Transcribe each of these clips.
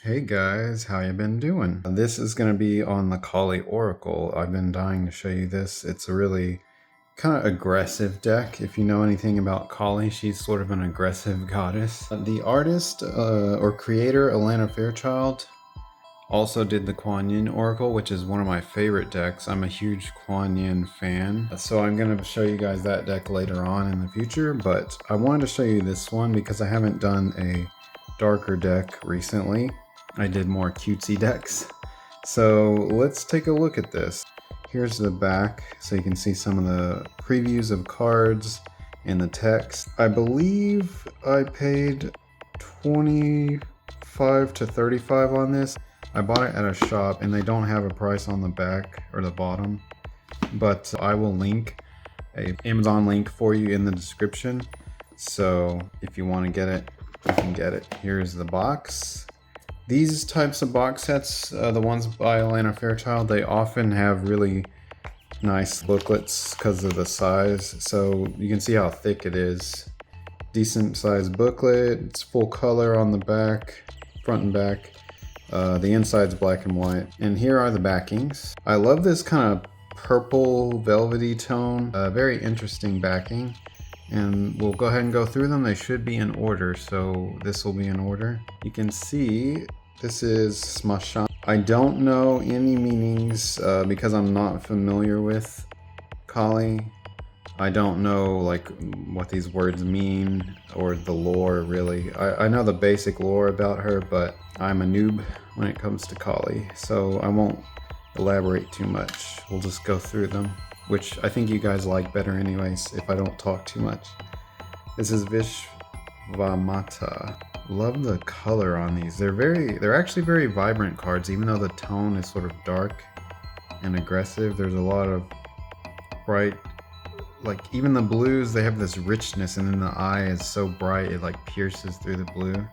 Hey guys, how you been doing? This is going to be on the Kali Oracle. I've been dying to show you this. It's a really kind of aggressive deck. If you know anything about Kali, she's sort of an aggressive goddess. The artist or creator, Alana Fairchild, also did the Kuan Yin Oracle, which is one of my favorite decks. I'm a huge Kuan Yin fan. So I'm going to show you guys that deck later on in the future, but I wanted to show you this one because I haven't done a darker deck recently. I did more cutesy decks. So let's take a look at this. Here's the back, so you can see some of the previews of cards and the text. I believe I paid 25 to 35 on this. I bought it at a shop and they don't have a price on the back or the bottom, but I will link a Amazon link for you in the description. So if you want to get it, you can get it. Here's the box. These types of box sets, the ones by Alana Fairchild, they often have really nice booklets because of the size. So you can see how thick it is. Decent sized booklet. It's full color on the back, front and back. The inside's black and white. And here are the backings. I love this kind of purple velvety tone. Very interesting backing. And we'll go ahead and go through them. They should be in order, so this will be in order. You can see this is Smashan. I don't know any meanings because I'm not familiar with Kali. I don't know like what these words mean or the lore really. I know the basic lore about her, but I'm a noob when it comes to Kali, so I won't elaborate too much. We'll just go through them, which I think you guys like better anyways if I don't talk too much. This is Vishvamata. Love the color on these. They're actually very vibrant cards, even though the tone is sort of dark and aggressive. There's a lot of bright, like even the blues, they have this richness, and then the eye is so bright it like pierces through the blue.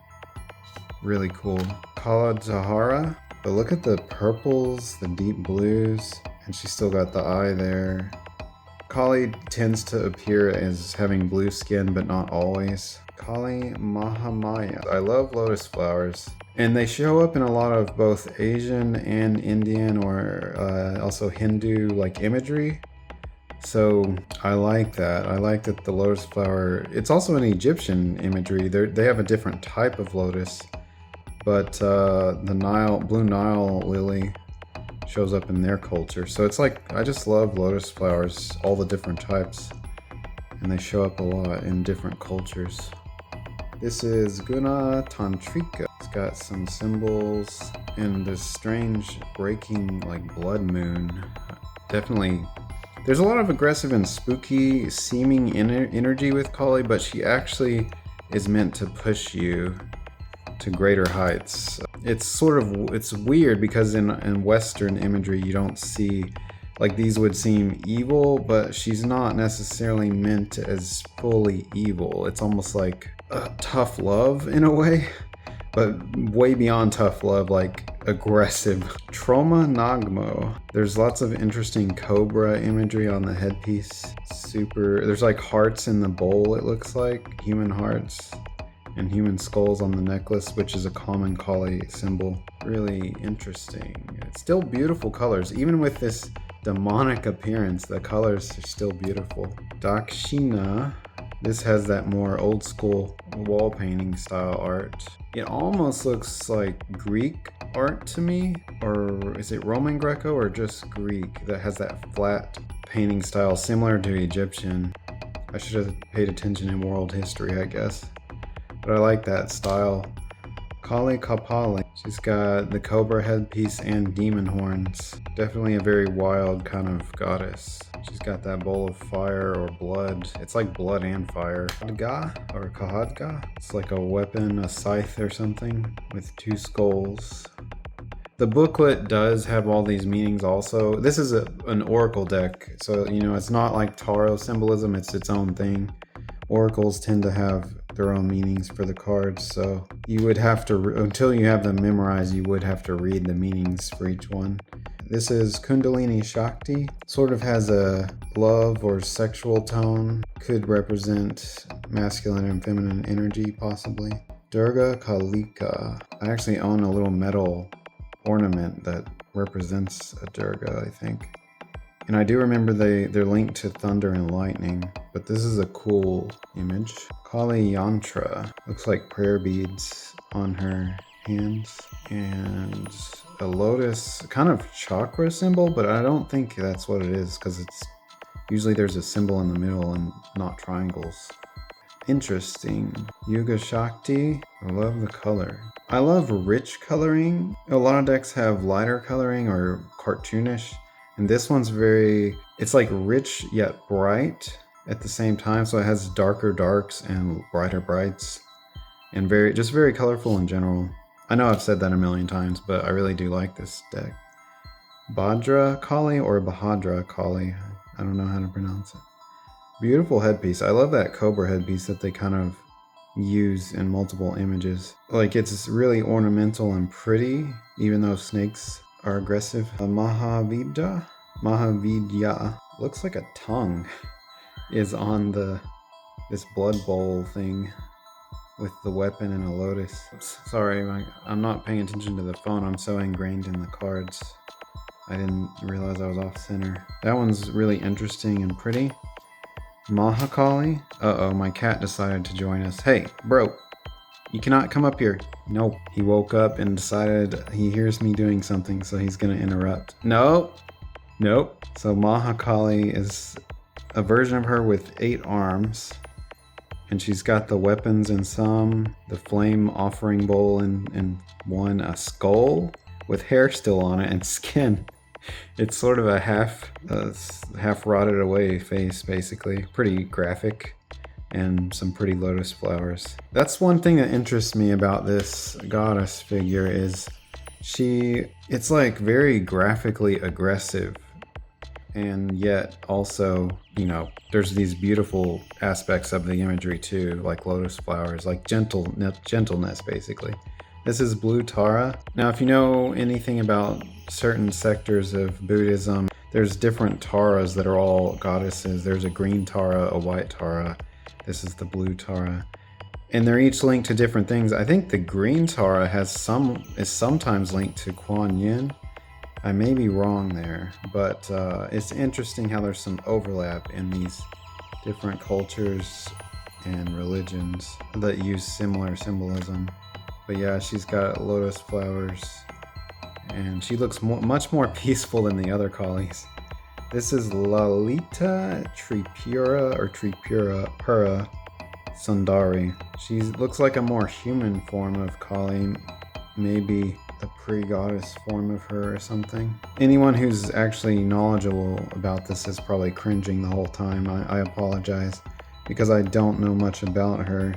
Really cool. Kala Tahara. But look at the purples, the deep blues, and she's still got the eye there. Kali tends to appear as having blue skin, but not always. Kali Mahamaya. I love lotus flowers. And they show up in a lot of both Asian and Indian or also Hindu like imagery. So I like that. I like that the lotus flower, it's also an Egyptian imagery. They have a different type of lotus, but the blue Nile lily shows up in their culture. So it's like, I just love lotus flowers, all the different types, and they show up a lot in different cultures. This is Guna Tantrika. It's got some symbols and this strange breaking like blood moon. Definitely, there's a lot of aggressive and spooky seeming energy with Kali, but she actually is meant to push you to greater heights. It's weird because in Western imagery you don't see, like these would seem evil, but she's not necessarily meant as fully evil. It's almost like tough love in a way, but way beyond tough love, like aggressive. Trauma Nagmo. There's lots of interesting cobra imagery on the headpiece. There's like hearts in the bowl, it looks like, human hearts. And human skulls on the necklace, which is a common Kali symbol. Really interesting. It's still beautiful colors. Even with this demonic appearance, the colors are still beautiful. Dakshina. This has that more old school wall painting style art. It almost looks like Greek art to me, or is it Roman Greco or just Greek that has that flat painting style similar to Egyptian. I should have paid attention in world history, I guess. But I like that style. Kali Kapali. She's got the cobra headpiece and demon horns. Definitely a very wild kind of goddess. She's got that bowl of fire or blood. It's like blood and fire. Khadga or Kahadga. It's like a weapon, a scythe or something with two skulls. The booklet does have all these meanings also. This is an oracle deck, so you know it's not like tarot symbolism, it's its own thing. Oracles tend to have their own meanings for the cards, so you would have to, until you have them memorized, you would have to read the meanings for each one. This is Kundalini Shakti. Sort of has a love or sexual tone. Could represent masculine and feminine energy, possibly. Durga Kalika. I actually own a little metal ornament that represents a Durga, I think. And I do remember they're linked to thunder and lightning, but this is a cool image. Kali Yantra. Looks like prayer beads on her hands. And a lotus, kind of chakra symbol, but I don't think that's what it is, because it's usually there's a symbol in the middle and not triangles. Interesting. Yuga Shakti. I love the color. I love rich coloring. A lot of decks have lighter coloring or cartoonish. And this one's it's like rich yet bright at the same time. So it has darker darks and brighter brights. And just very colorful in general. I know I've said that a million times, but I really do like this deck. Bhadra Kali or Bahadra Kali. I don't know how to pronounce it. Beautiful headpiece. I love that cobra headpiece that they kind of use in multiple images. Like, it's really ornamental and pretty, even though snakes are aggressive. Mahavidya looks like a tongue is on this blood bowl thing with the weapon and a lotus. Oops, sorry, I'm not paying attention to the phone. I'm so ingrained in the cards. I didn't realize I was off center. That one's really interesting and pretty. Mahakali. Uh-oh, my cat decided to join us. Hey, bro, you cannot come up here. Nope. He woke up and decided he hears me doing something, so he's gonna interrupt. Nope. So Mahakali is a version of her with 8 arms, and she's got the weapons in some, the flame offering bowl in one, a skull with hair still on it and skin. It's sort of a half rotted away face, basically. Pretty graphic, and some pretty lotus flowers. That's one thing that interests me about this goddess figure is it's like very graphically aggressive, and yet also, there's these beautiful aspects of the imagery too, like lotus flowers, like gentleness basically. This is Blue Tara. Now, if you know anything about certain sectors of Buddhism, there's different Taras that are all goddesses. There's a green Tara, a white Tara. This is the Blue Tara. And they're each linked to different things. I think the green Tara is sometimes linked to Kuan Yin. I may be wrong there, but it's interesting how there's some overlap in these different cultures and religions that use similar symbolism. But yeah, she's got lotus flowers, and she looks much more peaceful than the other Kalis. This is Lalita Tripura Sundari. She looks like a more human form of Kali, maybe the pre-goddess form of her or something. Anyone who's actually knowledgeable about this is probably cringing the whole time. I apologize, because I don't know much about her,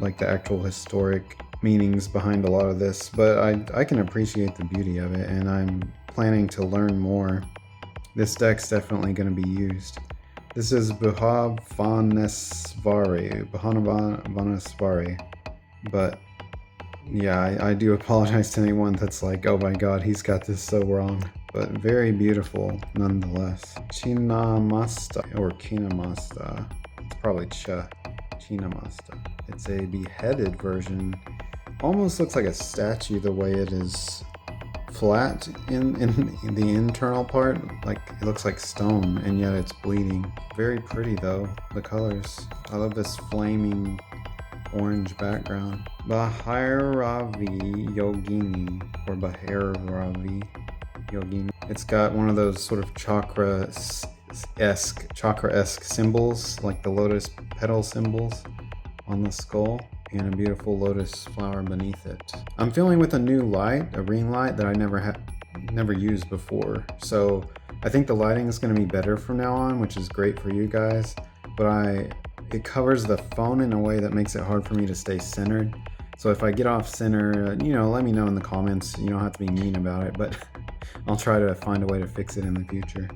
like the actual historic meanings behind a lot of this, but I can appreciate the beauty of it, and I'm planning to learn more. This deck's definitely going to be used. This is Bhuvaneshwari, but yeah, I do apologize to anyone that's like, oh my god, he's got this so wrong, but very beautiful nonetheless. Chinamasta, or Kinamasta, it's probably Chinamasta. It's a beheaded version. Almost looks like a statue the way it is flat in the internal part. Like, it looks like stone, and yet it's bleeding. Very pretty though, the colors. I love this flaming orange background. Bhairavi Yogini, or Bhairavi Yogini. It's got one of those sort of chakra-esque symbols, like the lotus petal symbols on the skull, and a beautiful lotus flower beneath it. I'm filming with a new light, a ring light that I never used before. So I think the lighting is going to be better from now on, which is great for you guys. But it covers the phone in a way that makes it hard for me to stay centered. So if I get off center, let me know in the comments. You don't have to be mean about it, but I'll try to find a way to fix it in the future.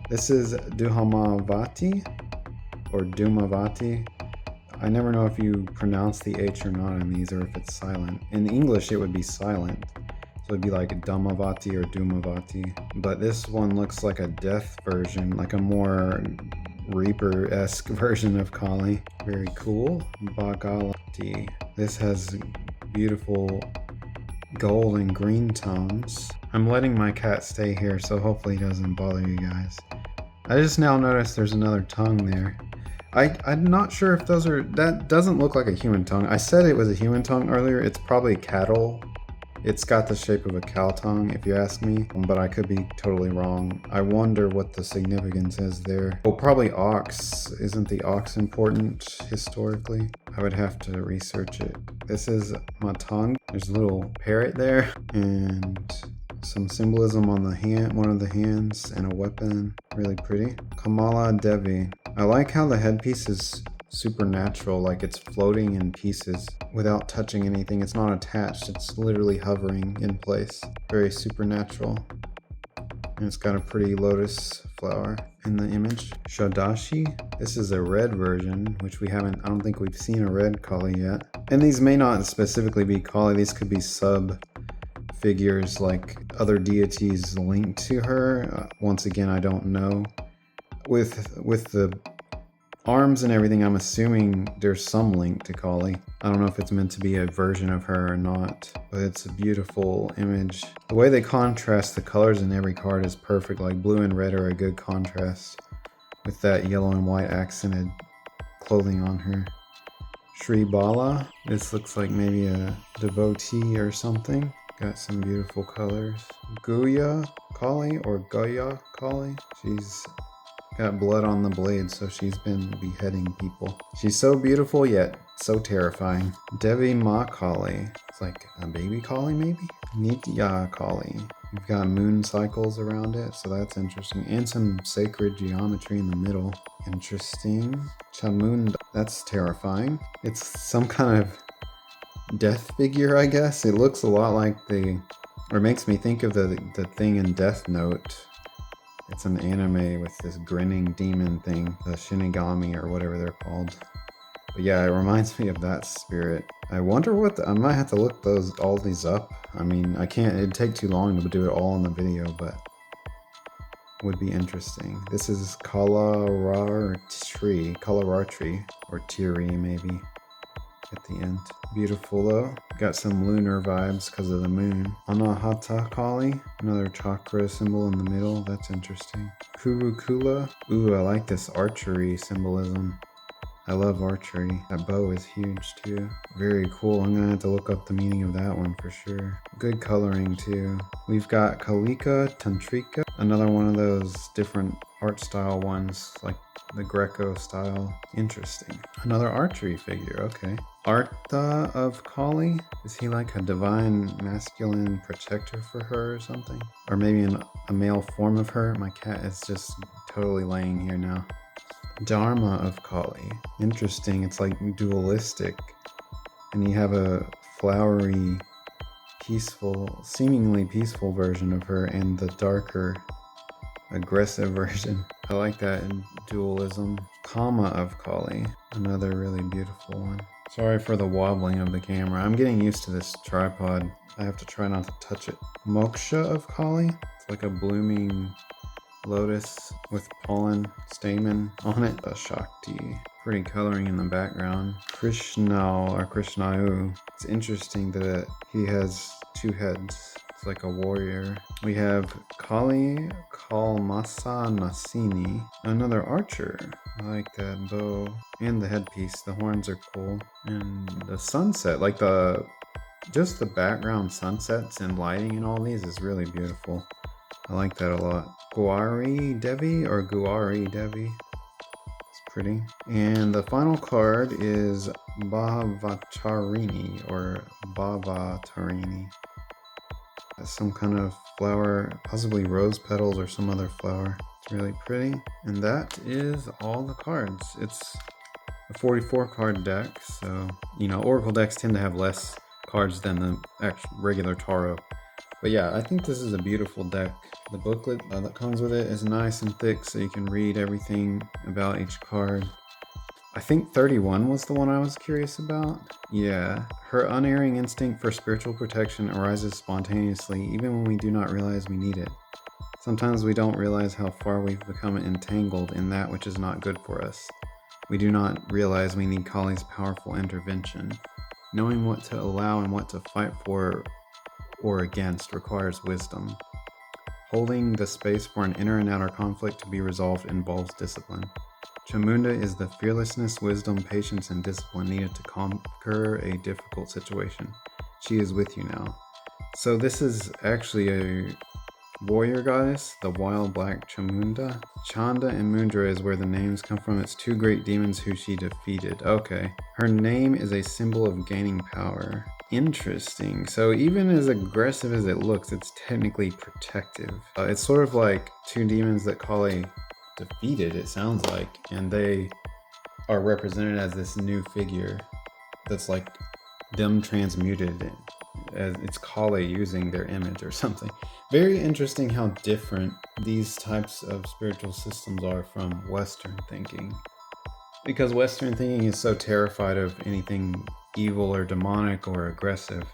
This is Duhamavati, or Dumavati. I never know if you pronounce the H or not in these, or if it's silent. In English, it would be silent. So it'd be like Damavati or Dumavati. But this one looks like a death version, like a more Reaper-esque version of Kali. Very cool. Bagalati. This has beautiful gold and green tones. I'm letting my cat stay here, so hopefully he doesn't bother you guys. I just now noticed there's another tongue there. I'm not sure if those are... That doesn't look like a human tongue. I said it was a human tongue earlier. It's probably cattle. It's got the shape of a cow tongue, if you ask me, but I could be totally wrong. I wonder what the significance is there. Oh, probably ox. Isn't the ox important historically? I would have to research it. This is my tongue. There's a little parrot there, and some symbolism on the hand, one of the hands, and a weapon. Really pretty. Kamala Devi. I like how the headpiece is supernatural, like it's floating in pieces without touching anything. It's not attached, it's literally hovering in place. Very supernatural. And it's got a pretty lotus flower in the image. Shadashi. This is a red version, which we haven't, I don't think we've seen a red Kali yet. And these may not specifically be Kali, these could be sub figures like other deities linked to her. Once again, I don't know. With the arms and everything, I'm assuming there's some link to Kali. I don't know if it's meant to be a version of her or not, but it's a beautiful image. The way they contrast the colors in every card is perfect, like blue and red are a good contrast with that yellow and white accented clothing on her. Sri Bala. This looks like maybe a devotee or something. Got some beautiful colors. Guya Kali or Goya Kali. She's got blood on the blade, so she's been beheading people. She's so beautiful, yet so terrifying. Devi Ma Kali. It's like a baby Kali, maybe? Nitya Kali. You've got moon cycles around it, so that's interesting. And some sacred geometry in the middle. Interesting. Chamunda. That's terrifying. It's some kind of death figure, I guess. It looks a lot like or makes me think of the thing in Death Note. It's an anime with this grinning demon thing, the Shinigami or whatever they're called. But yeah, it reminds me of that spirit. I wonder I might have to look all these up. I mean, I can't, it'd take too long to do it all in the video, but would be interesting. This is Kalaratri, or Tiri maybe, at the end. Beautiful though. Got some lunar vibes because of the moon. Anahata Kali, another chakra symbol in the middle. That's interesting. Kurukula. Ooh, I like this archery symbolism. I love archery. That bow is huge too. Very cool. I'm gonna have to look up the meaning of that one for sure. Good coloring too. We've got Kalika Tantrika, another one of those different art style ones, like the Greco style. Interesting. Another archery figure, okay. Artha of Kali? Is he like a divine masculine protector for her or something? Or maybe a male form of her? My cat is just totally laying here now. Dharma of Kali. Interesting, it's like dualistic. And you have a flowery, peaceful, seemingly peaceful version of her and the darker, aggressive version. I like that in dualism. Kama of Kali. Another really beautiful one. Sorry for the wobbling of the camera. I'm getting used to this tripod. I have to try not to touch it. Moksha of Kali. It's like a blooming lotus with pollen stamen on it. A Shakti. Pretty coloring in the background. Krishna or Krishnau. It's interesting that he has two heads. It's like a warrior. We have Kali Kalmasa Nasini. Another archer. I like that bow. And the headpiece. The horns are cool. And the sunset, like just the background sunsets and lighting in all these is really beautiful. I like that a lot. Guari Devi or Guari Devi. It's pretty. And the final card is Bhavatarini or Bhavatarini. Some kind of flower, possibly rose petals or some other flower. It's really pretty. And that is all the cards. It's a 44 card deck, so, you know, Oracle decks tend to have less cards than the regular Tarot. But yeah, I think this is a beautiful deck. The booklet that comes with it is nice and thick, so you can read everything about each card. I think 31 was the one I was curious about. Yeah, her unerring instinct for spiritual protection arises spontaneously, even when we do not realize we need it. Sometimes we don't realize how far we've become entangled in that which is not good for us. We do not realize we need Kali's powerful intervention. Knowing what to allow and what to fight for or against requires wisdom. Holding the space for an inner and outer conflict to be resolved involves discipline. Chamunda is the fearlessness, wisdom, patience, and discipline needed to conquer a difficult situation. She is with you now. So this is actually a warrior goddess, the wild black Chamunda. Chanda and Mundra is where the names come from. It's two great demons who she defeated. Okay. Her name is a symbol of gaining power. Interesting. So even as aggressive as it looks, it's technically protective. It's sort of like two demons that Kali defeated, it sounds like, and they are represented as this new figure that's like them transmuted, as it's Kali using their image or something. Very interesting how different these types of spiritual systems are from Western thinking, because Western thinking is so terrified of anything evil or demonic or aggressive,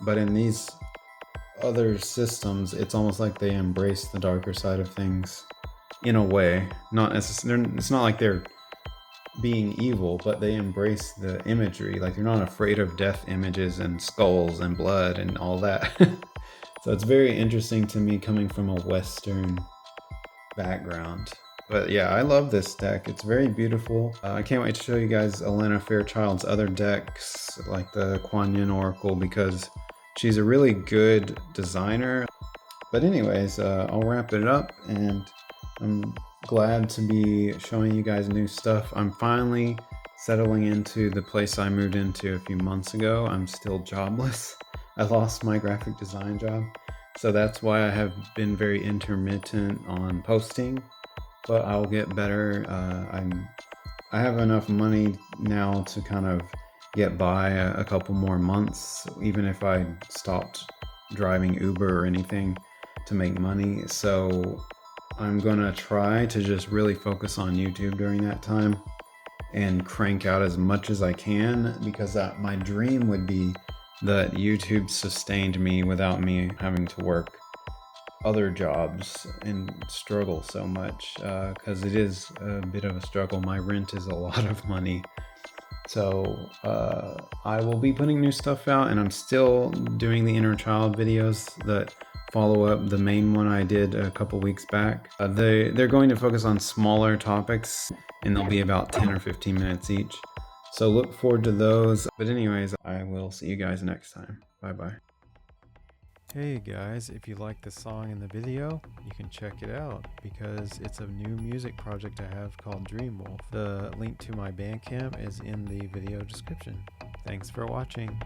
but in these other systems it's almost like they embrace the darker side of things in a way. Not necessarily, it's not like they're being evil, but they embrace the imagery. Like they're not afraid of death images and skulls and blood and all that. So it's very interesting to me coming from a Western background. But yeah, I love this deck. It's very beautiful. I can't wait to show you guys Elena Fairchild's other decks, like the Kuan Yin Oracle, because she's a really good designer. But anyways, I'll wrap it up, and I'm glad to be showing you guys new stuff. I'm finally settling into the place I moved into a few months ago. I'm still jobless. I lost my graphic design job, so that's why I have been very intermittent on posting, but I'll get better. I have enough money now to kind of get by a couple more months, even if I stopped driving Uber or anything to make money. So I'm gonna try to just really focus on YouTube during that time and crank out as much as I can, because my dream would be that YouTube sustained me without me having to work other jobs and struggle so much, because it is a bit of a struggle. My rent is a lot of money. So I will be putting new stuff out, and I'm still doing the inner child videos that follow up the main one I did a couple weeks back. They're going to focus on smaller topics, and they'll be about 10 or 15 minutes each. So look forward to those. But anyways, I will see you guys next time. Bye bye. Hey guys, if you like the song in the video, you can check it out, because it's a new music project I have called Dreamwolf. The link to my bandcamp is in the video description. Thanks for watching.